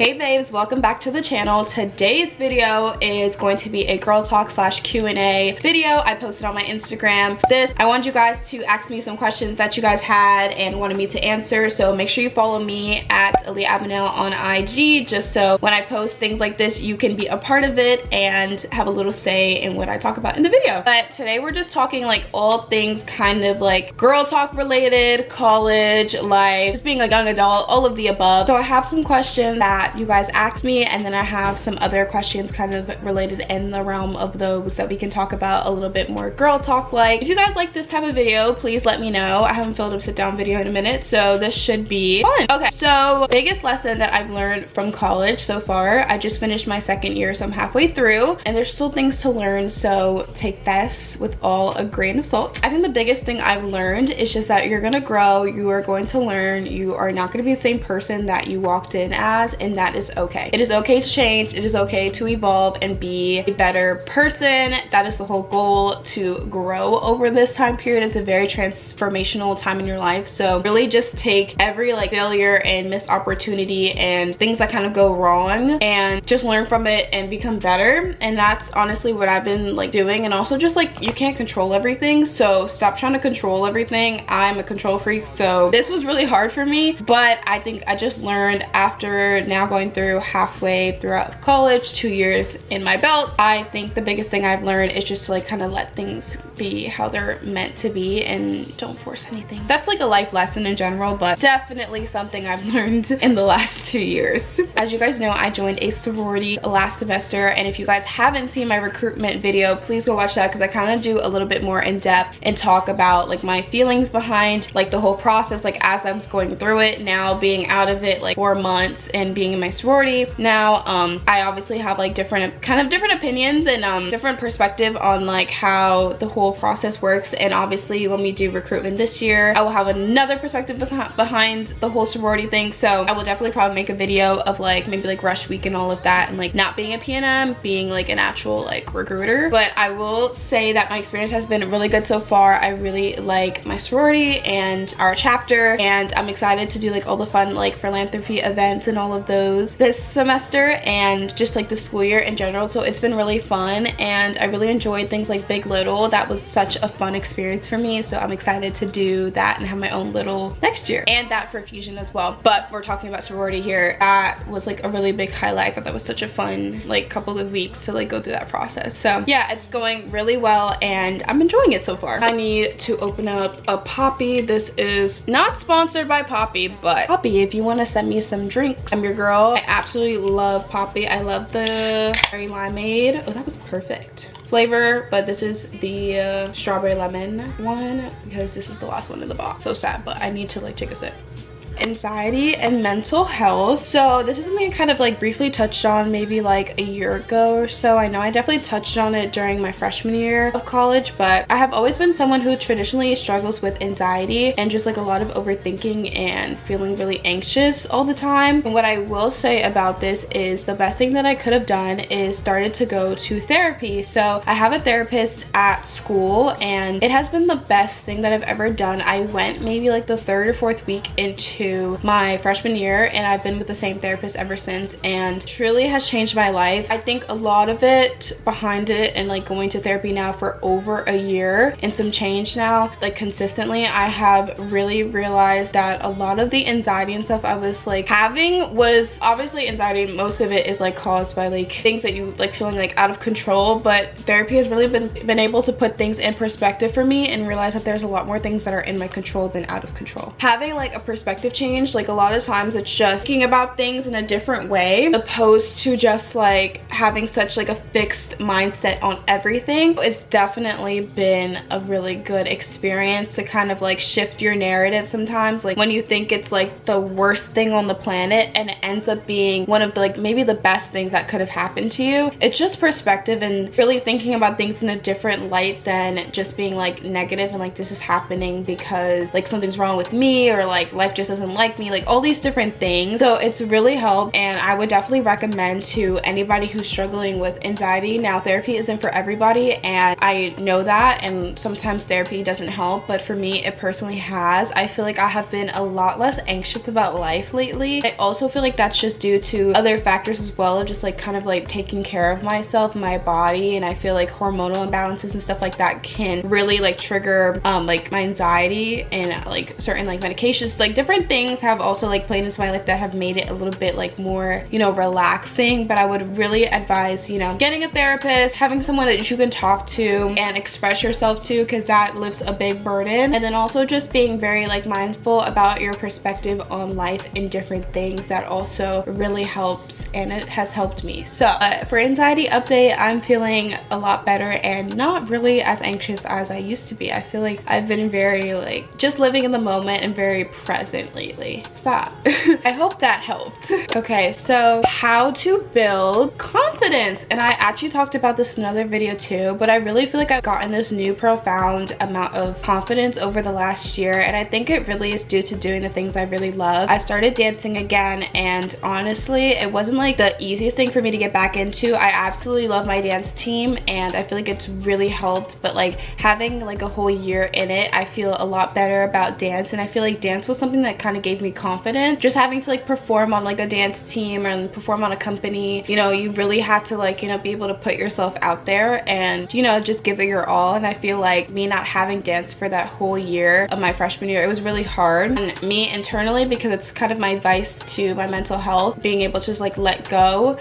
Hey babes, welcome back to the channel. Today's video is going to be a girl talk / Q&A video I posted on my Instagram. I wanted you guys to ask me some questions that you guys had and wanted me to answer, so make sure you follow me at Aliyah Avanell on IG, just so when I post things like this you can be a part of it and have a little say in what I talk about in the video. But today we're just talking like all things kind of like girl talk related, college, life, just being a young adult, all of the above. So I have some questions that you guys asked me, and then I have some other questions kind of related in the realm of those that we can talk about a little bit more girl talk like. If you guys like this type of video, please let me know. I haven't filmed a sit down video in a minute, so this should be fun. Okay, so biggest lesson that I've learned from college so far, I just finished my second year, so I'm halfway through and there's still things to learn, so take this with all a grain of salt. I think the biggest thing I've learned is just that you're gonna grow, you are going to learn, you are not going to be the same person that you walked in as, and that is okay. It is okay to change, it is okay to evolve and be a better person. That is the whole goal, to grow over this time period. It's a very transformational time in your life, so really just take every like failure and missed opportunity and things that kind of go wrong and just learn from it and become better. And that's honestly what I've been like doing. And also just like, you can't control everything, so stop trying to control everything. I'm a control freak, so this was really hard for me, but I think I just learned after now going through halfway throughout college, 2 years in my belt. I think the biggest thing I've learned is just to like kind of let things be how they're meant to be and don't force anything. That's like a life lesson in general, but definitely something I've learned in the last 2 years. As you guys know, I joined a sorority last semester, and if you guys haven't seen my recruitment video, please go watch that, because I kind of do a little bit more in depth and talk about like my feelings behind like the whole process, like as I was going through it, now being out of it like 4 months and being in my sorority now. I obviously have like different opinions and different perspective on like how the whole process works, and obviously when we do recruitment this year I will have another perspective behind the whole sorority thing. So I will definitely probably make a video of like maybe like rush week and all of that, and like not being a PNM, being like an actual like recruiter. But I will say that my experience has been really good so far. I really like my sorority and our chapter, and I'm excited to do like all the fun like philanthropy events and all of those this semester, and just like the school year in general. So it's been really fun, and I really enjoyed things like Big Little. That was such a fun experience for me, so I'm excited to do that and have my own little next year, and that for Fusion as well. But we're talking about sorority here. That was like a really big highlight. I thought that was such a fun like couple of weeks to like go through that process. So yeah, it's going really well and I'm enjoying it so far. I need to open up a Poppy. This is not sponsored by Poppy, but Poppy, if you want to send me some drinks, I'm your girl. I absolutely love Poppy. I love the cherry limeade. Oh, that was perfect flavor, but this is the strawberry lemon one, because this is the last one in the box. So sad, but I need to like take a sip. Anxiety and mental health. So this is something I kind of like briefly touched on maybe like a year ago or so. I know I definitely touched on it during my freshman year of college, but I have always been someone who traditionally struggles with anxiety and just like a lot of overthinking and feeling really anxious all the time. And what I will say about this is the best thing that I could have done is started to go to therapy. So I have a therapist at school, and it has been the best thing that I've ever done. I went maybe like the 3rd or 4th week into my freshman year, and I've been with the same therapist ever since, and truly has changed my life. I think a lot of it behind it, and like going to therapy now for over a year and some change now like consistently, I have really realized that a lot of the anxiety and stuff I was like having was obviously anxiety. Most of it is like caused by like things that you like feeling like out of control, but therapy has really been able to put things in perspective for me and realize that there's a lot more things that are in my control than out of control. Having like a perspective change, like a lot of times it's just thinking about things in a different way opposed to just like having such like a fixed mindset on everything. It's definitely been a really good experience to kind of like shift your narrative sometimes, like when you think it's like the worst thing on the planet and it ends up being one of the like maybe the best things that could have happened to you. It's just perspective and really thinking about things in a different light than just being like negative and like this is happening because like something's wrong with me, or like life just doesn't doesn't like me, like all these different things. So it's really helped, and I would definitely recommend to anybody who's struggling with anxiety. Now, therapy isn't for everybody, and I know that, and sometimes therapy doesn't help, but for me it personally has. I feel like I have been a lot less anxious about life lately. I also feel like that's just due to other factors as well, of just like kind of like taking care of myself, my body, and I feel like hormonal imbalances and stuff like that can really like trigger like my anxiety, and like certain like medications, like different things have also like played into my life that have made it a little bit like more, you know, relaxing. But I would really advise, you know, getting a therapist, having someone that you can talk to and express yourself to, because that lifts a big burden. And then also just being very like mindful about your perspective on life and different things, that also really helps, and it has helped me. So for anxiety update, I'm feeling a lot better and not really as anxious as I used to be. I feel like I've been very like just living in the moment and very present lately. Stop. I hope that helped. Okay, so how to build confidence, and I actually talked about this in another video too, but I really feel like I've gotten this new profound amount of confidence over the last year, and I think it really is due to doing the things I really love. I started dancing again, and honestly it wasn't like the easiest thing for me to get back into. I absolutely love my dance team, and I feel like it's really helped, but like having like a whole year in it, I feel a lot better about dance, and I feel like dance was something that kind of gave me confidence. Just having to like perform on like a dance team and perform on a company, you know, you really have to like, you know, be able to put yourself out there and, you know, just give it your all. And I feel like me not having dance for that whole year of my freshman year, it was really hard. And me internally, because it's kind of my vice to my mental health, being able to just like let go.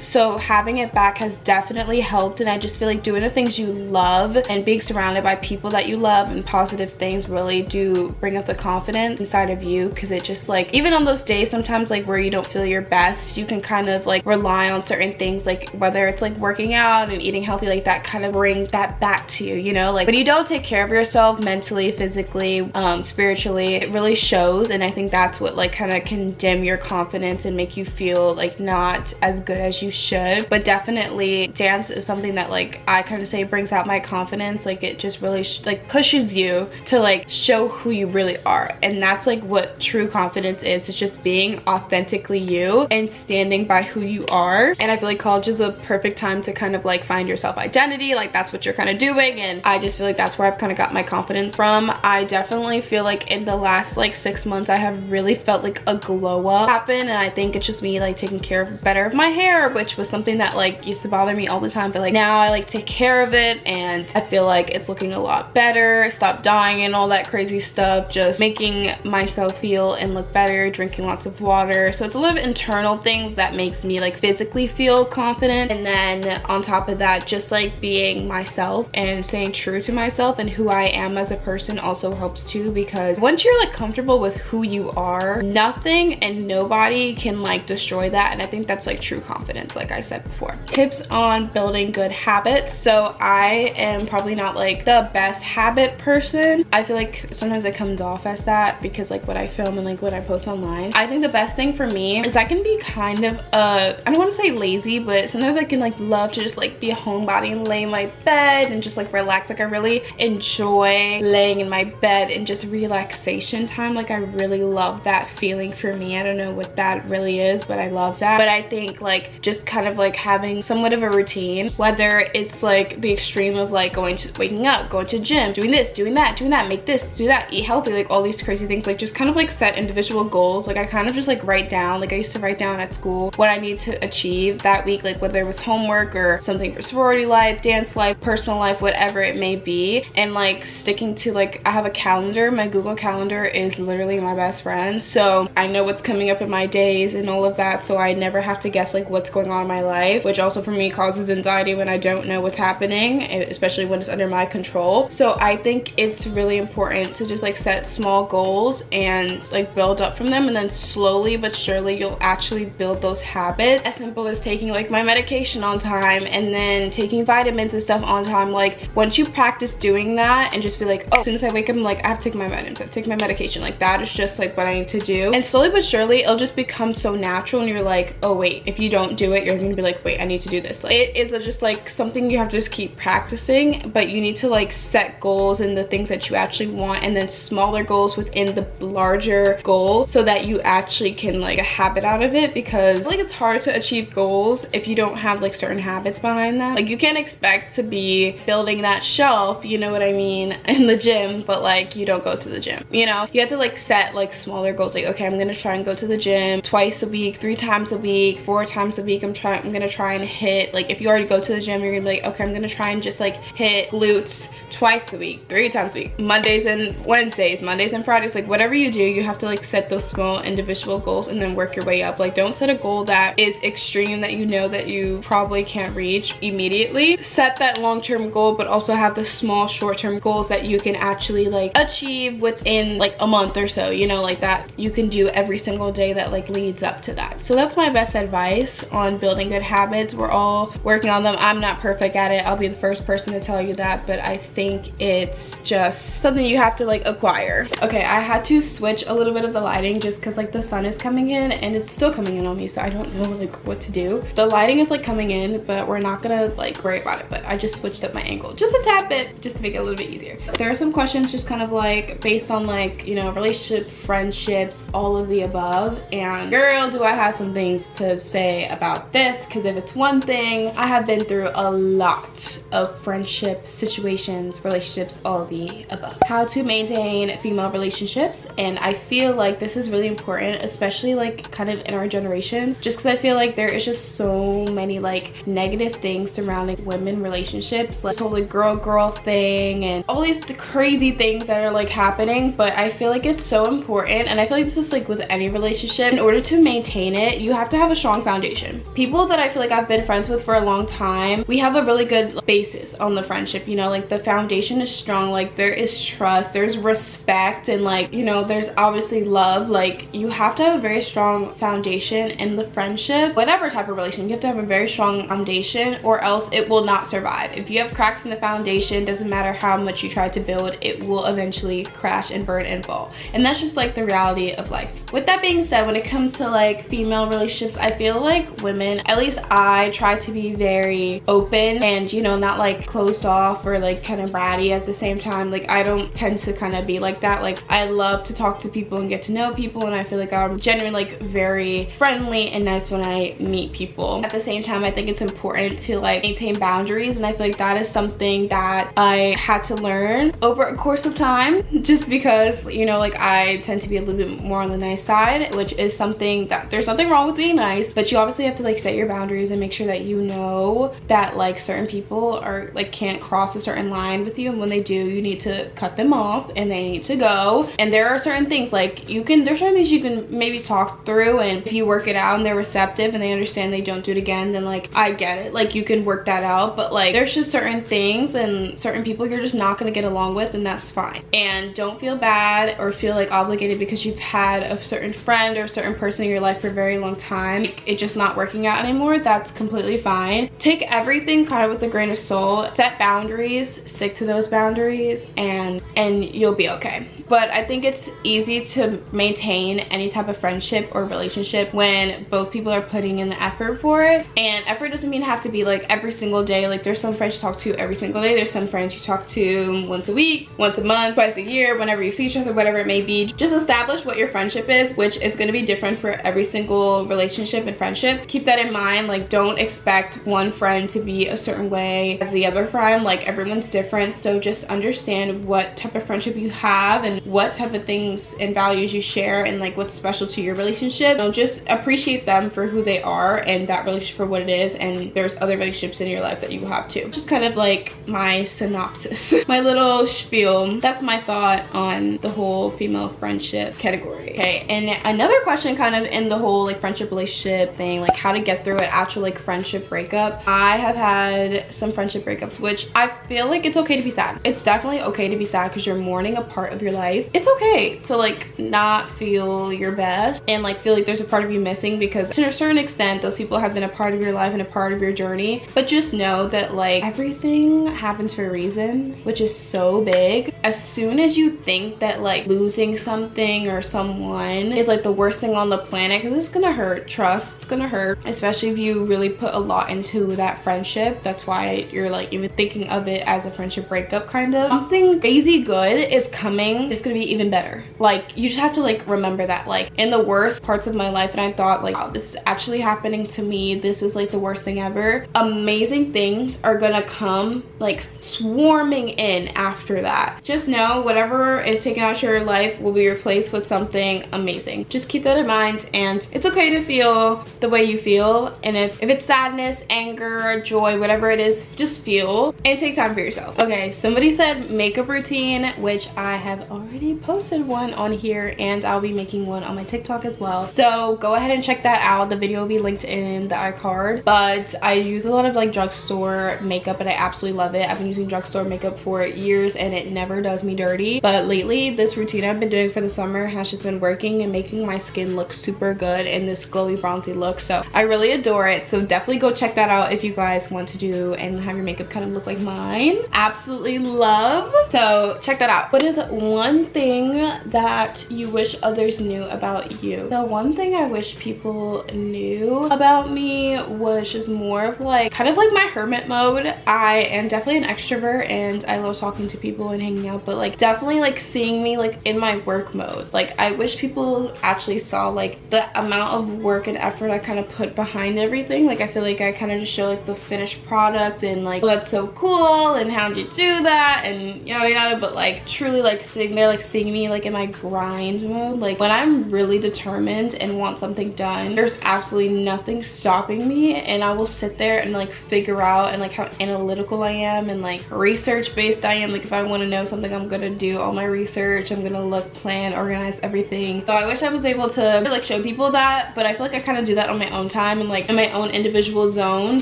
So having it back has definitely helped, and I just feel like doing the things you love and being surrounded by people that you love and positive things really do bring up the confidence inside of you, because it just like, even on those days sometimes like where you don't feel your best, you can kind of like rely on certain things, like whether it's like working out and eating healthy, like that kind of brings that back to you, you know, like when you don't take care of yourself mentally, physically, spiritually, it really shows. And I think that's what like kind of can dim your confidence and make you feel like not as good as you should. But definitely dance is something that like I kind of say brings out my confidence. Like it just really like pushes you to like show who you really are, and that's like what true confidence is. It's just being authentically you and standing by who you are. And I feel like college is a perfect time to kind of like find your self-identity, like that's what you're kind of doing, and I just feel like that's where I've kind of got my confidence from. I definitely feel like in the last like 6 months I have really felt like a glow up happen, and I think it's just me like taking care of better of my hair, which was something that like used to bother me all the time, but like now I like take care of it and I feel like it's looking a lot better. Stop dying and all that crazy stuff, just making myself feel and look better, drinking lots of water. So it's a lot of internal things that makes me like physically feel confident, and then on top of that, just like being myself and staying true to myself and who I am as a person also helps too, because once you're like comfortable with who you are, nothing and nobody can like destroy that. And I think that's like true confidence, like I said before. Tips on building good habits. So I am probably not like the best habit person. I feel like sometimes it comes off as that because like what I film and like what I post online. I think the best thing for me is I can be kind of I don't want to say lazy, but sometimes I can like love to just like be a homebody and lay in my bed and just like relax. Like I really enjoy laying in my bed and just relaxation time. Like I really love that feeling for me. I don't know what that really is, but I love that. But I think like just kind of like having somewhat of a routine, whether it's like the extreme of like waking up, going to gym, doing this, doing that, make this, do that, eat healthy, like all these crazy things, like just kind of like set individual goals. Like I kind of just like write down, like I used to write down at school what I need to achieve that week, like whether it was homework or something for sorority life, dance life, personal life, whatever it may be. And like sticking to like, I have a calendar. My Google Calendar is literally my best friend, so I know what's coming up in my days and all of that, so I never have to guess like what's going on in my life, which also for me causes anxiety when I don't know what's happening, especially when it's under my control. So I think it's really important to just like set small goals and like build up from them, and then slowly but surely you'll actually build those habits. As simple as taking like my medication on time and then taking vitamins and stuff on time. Like once you practice doing that and just be like, oh, as soon as I wake up I'm like, I have to take my vitamins, I take my medication, like that is just like what I need to do, and slowly but surely it'll just become so natural and you're like, oh wait, if you don't do it, you're gonna be like, wait, I need to do this. Like, it is just like something you have to just keep practicing, but you need to like set goals and the things that you actually want, and then smaller goals within the larger goal, so that you actually can like a habit out of it. Because I feel like it's hard to achieve goals if you don't have like certain habits behind them. Like, you can't expect to be building that shelf, you know what I mean, in the gym, but like you don't go to the gym, you know. You have to like set like smaller goals, like, okay, I'm gonna try and go to the gym twice a week, 3 times a week, 4 times a week. I'm gonna try and hit, like, if you already go to the gym, you're gonna be like, okay, I'm gonna try and just like hit glutes twice a week, 3 times a week, Mondays and Wednesdays, Mondays and Fridays. Like, whatever you do, you have to like set those small individual goals and then work your way up. Like, don't set a goal that is extreme that you know that you probably can't reach immediately. Set that long-term goal, but also have the small short-term goals that you can actually like achieve within like a month or so, you know, like that you can do every single day that like leads up to that. So that's my best advice on building good habits. We're all working on them. I'm not perfect at it, I'll be the first person to tell you that, but I think it's just something you have to like acquire. Okay, I had to switch a little bit of the lighting just because like the sun is coming in and it's still coming in on me, so I don't know like what to do. The lighting is like coming in, but we're not gonna like worry about it, but I just switched up my angle just a tad bit just to make it a little bit easier. There are some questions just kind of like based on like, you know, relationship, friendships, all of the above, and girl, do I have some things to say about this, because if it's one thing, I have been through a lot of friendship situations, relationships, all of the above. How to maintain female relationships, and I feel like this is really important, especially like kind of in our generation, just because I feel like there is just so many like negative things surrounding women relationships, like totally girl thing and all these crazy things that are like happening. But I feel like it's so important, and I feel like this is like with any relationship, in order to maintain it, you have to have a strong foundation. People that I feel like I've been friends with for a long time, we have a really good basis on the friendship, you know, like the foundation is strong, like there is trust, there's respect, and like, you know, there's obviously love. Like, you have to have a very strong foundation in the friendship, whatever type of relation. You have to have a very strong foundation, or else it will not survive. If you have cracks in the foundation, doesn't matter how much you try to build, it will eventually crash and burn and fall. And that's just like the reality of life. With that being said, when it comes to like female relationships, I feel like women, at least I try to be very open and, you know, not like closed off or like kind of bratty at the same time. Like, I don't tend to kind of be like that. Like, I love to talk to people and get to know people, and I feel like I'm genuinely like very friendly and nice when I meet people. At the same time, I think it's important to like maintain boundaries, and I feel like that is something that I had to learn over a course of time, just because, you know, like I tend to be a little bit more on the nice side, which is something that there's nothing wrong with being nice, but you obviously have to like set your boundaries and make sure that you know that like certain people are like can't cross a certain line with you, and when they do, you need to cut them off and they need to go. And there are certain things like there's certain things you can maybe talk through, and if you work it out and they're receptive and they understand they don't do it again, then like I get it, like you can work that out. But like there's just certain things and certain people you're just not gonna get along with, and that's fine. And don't feel bad or feel like obligated because you've had a certain friend or a certain person in your life for a very long time, it just not working out anymore. That's completely fine. Take everything kind of with a grain of salt, set boundaries, stick to those boundaries, and you'll be okay. But I think it's easy to maintain any type of friendship or relationship when both people are putting in the effort for it. And effort doesn't mean have to be like every single day. Like, there's some friends you talk to every single day, there's some friends you talk to once a week, once a month, twice a year, whenever you see each other, whatever it may be. Just establish what your friendship is, which is going to be different for every single relationship and friendship. Keep that in mind. Like, don't expect one friend to be a certain way as the other friend. Like, everyone's different, so just understand what type of friendship you have and what type of things and values you share, and like what's special to your relationship. So just appreciate them for who they are and that relationship for what it is, and there's other relationships in your life that you have too. Just kind of like my synopsis, my little spiel. That's my thought on the whole female friendship category. Okay, and another question kind of in the whole like friendship relationship thing, like how to get through an actual like friendship breakup. I have had some friendship breakups, which I feel like it's okay to be sad. It's definitely okay to be sad because you're mourning a part of your life life. It's okay to like not feel your best and like feel like there's a part of you missing, because to a certain extent those people have been a part of your life and a part of your journey. But just know that like everything happens for a reason, which is so big. As soon as you think that like losing something or someone is like the worst thing on the planet, because it's gonna hurt, trust, it's gonna hurt, especially if you really put a lot into that friendship. That's why you're like even thinking of it as a friendship breakup kind of. Something crazy good is coming. It's gonna be even better. Like you just have to like remember that like in the worst parts of my life, and I thought like, wow, this is actually happening to me, this is like the worst thing ever, amazing things are gonna come like swarming in after that. Just know whatever is taken out of your life will be replaced with something amazing. Just keep that in mind, and it's okay to feel the way you feel, and if it's sadness, anger, joy, whatever it is, just feel and take time for yourself. Okay, somebody said makeup routine, which I have already posted one on here, and I'll be making one on my TikTok as well, so go ahead and check that out. The video will be linked in the iCard. But I use a lot of like drugstore makeup and I absolutely love it. I've been using drugstore makeup for years and it never does me dirty, but lately this routine I've been doing for the summer has just been working and making my skin look super good in this glowy bronzy look, so I really adore it. So definitely go check that out if you guys want to do and have your makeup kind of look like mine. Absolutely love. So check that out. What is one thing that you wish others knew about you? The one thing I wish people knew about me was just more of like kind of like my hermit mode. I am definitely an extrovert and I love talking to people and hanging out, but like definitely like seeing me like in my work mode. Like I wish people actually saw like the amount of work and effort I kind of put behind everything. Like I feel like I kind of just show like the finished product and like, oh, that's so cool and how'd you do that and yada yada, but like truly like sitting there like seeing me like in my grind mode. Like when I'm really determined and want something done, there's absolutely nothing stopping me, and I will sit there and like figure out and like how analytical I am and like research based I am. Like if I want to know something, I'm gonna do all my research, I'm gonna look, plan, organize everything. So I wish I was able to like show people that, but I feel like I kind of do that on my own time and like in my own individual zone,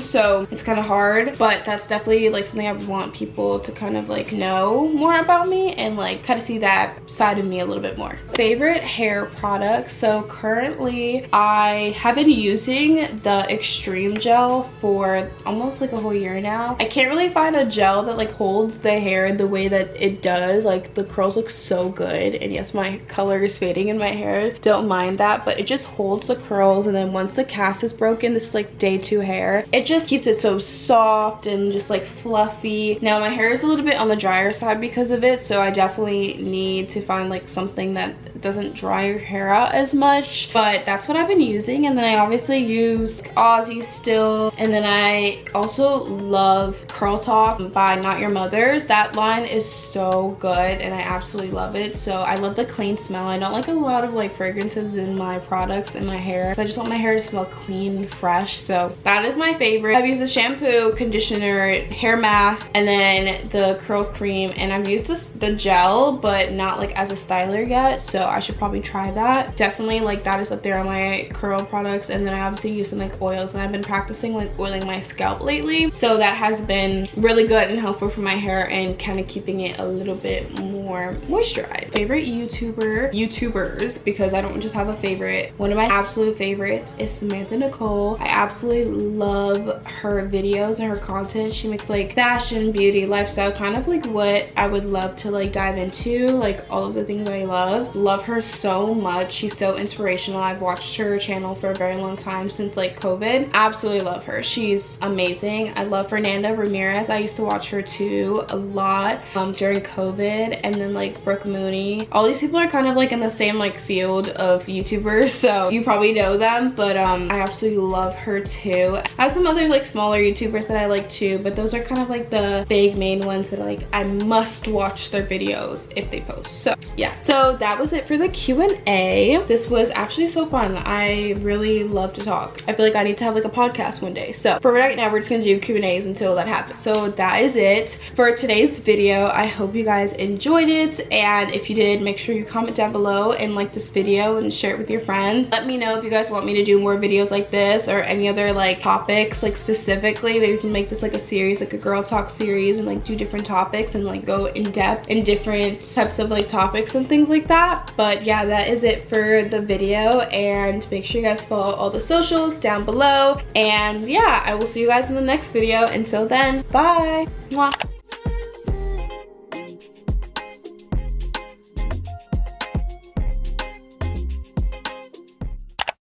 so it's kind of hard. But that's definitely like something I want people to kind of like know more about me and like kind of see that side of me a little bit more. Favorite hair product. So currently I have been using the Extreme gel for almost like a whole year now. I can't really find a gel that like holds the hair the way that it does. Like the curls look so good, and yes, my color is fading in my hair, don't mind that, but it just holds the curls. And then once the cast is broken, this is like day 2 hair, it just keeps it so soft and just like fluffy. Now my hair is a little bit on the drier side because of it, so I definitely need to find like something that doesn't dry your hair out as much, but that's what I've been using. And then I obviously use Aussie still, and then I also love Curl Talk by Not Your Mother's. That line is so good and I absolutely love it. So I love the clean smell. I don't like a lot of like fragrances in my products in my hair, so I just want my hair to smell clean and fresh, so that is my favorite. I've used the shampoo, conditioner, hair mask, and then the curl cream, and I've used the gel but not like as a styler yet, so I should probably try that. Definitely like that is up there on my curl products. And then I obviously use some like oils, and I've been practicing like oiling my scalp lately, so that has been really good and helpful for my hair and kind of keeping it a little bit more moisturized. Favorite YouTubers, because I don't just have a favorite. One of my absolute favorites is Samantha Nicole. I absolutely love her videos and her content. She makes like fashion, beauty, lifestyle, kind of like what I would love to like dive into, like all of the things I love her so much. She's so inspirational. I've watched her channel for a very long time, since like COVID. Absolutely love her. She's amazing. I love Fernanda Ramirez. I used to watch her too a lot during COVID. And then like Brooke Mooney. All these people are kind of like in the same like field of YouTubers, so you probably know them, but I absolutely love her too. I have some other like smaller YouTubers that I like too, but those are kind of like the big main ones that like I must watch their videos if they post. So yeah, so that was it for the Q&A. This was actually so fun. I really love to talk. I feel like I need to have like a podcast one day. So for right now, we're just gonna do Q&As until that happens. So that is it for today's video. I hope you guys enjoyed it, and if you did, make sure you comment down below and like this video and share it with your friends. Let me know if you guys want me to do more videos like this or any other like topics, like specifically. Maybe we can make this like a series, like a girl talk series, and like do different topics and like go in depth in different types of like topics and things like that. But yeah, that is it for the video, and make sure you guys follow all the socials down below. And yeah, I will see you guys in the next video. Until then, bye. Mwah.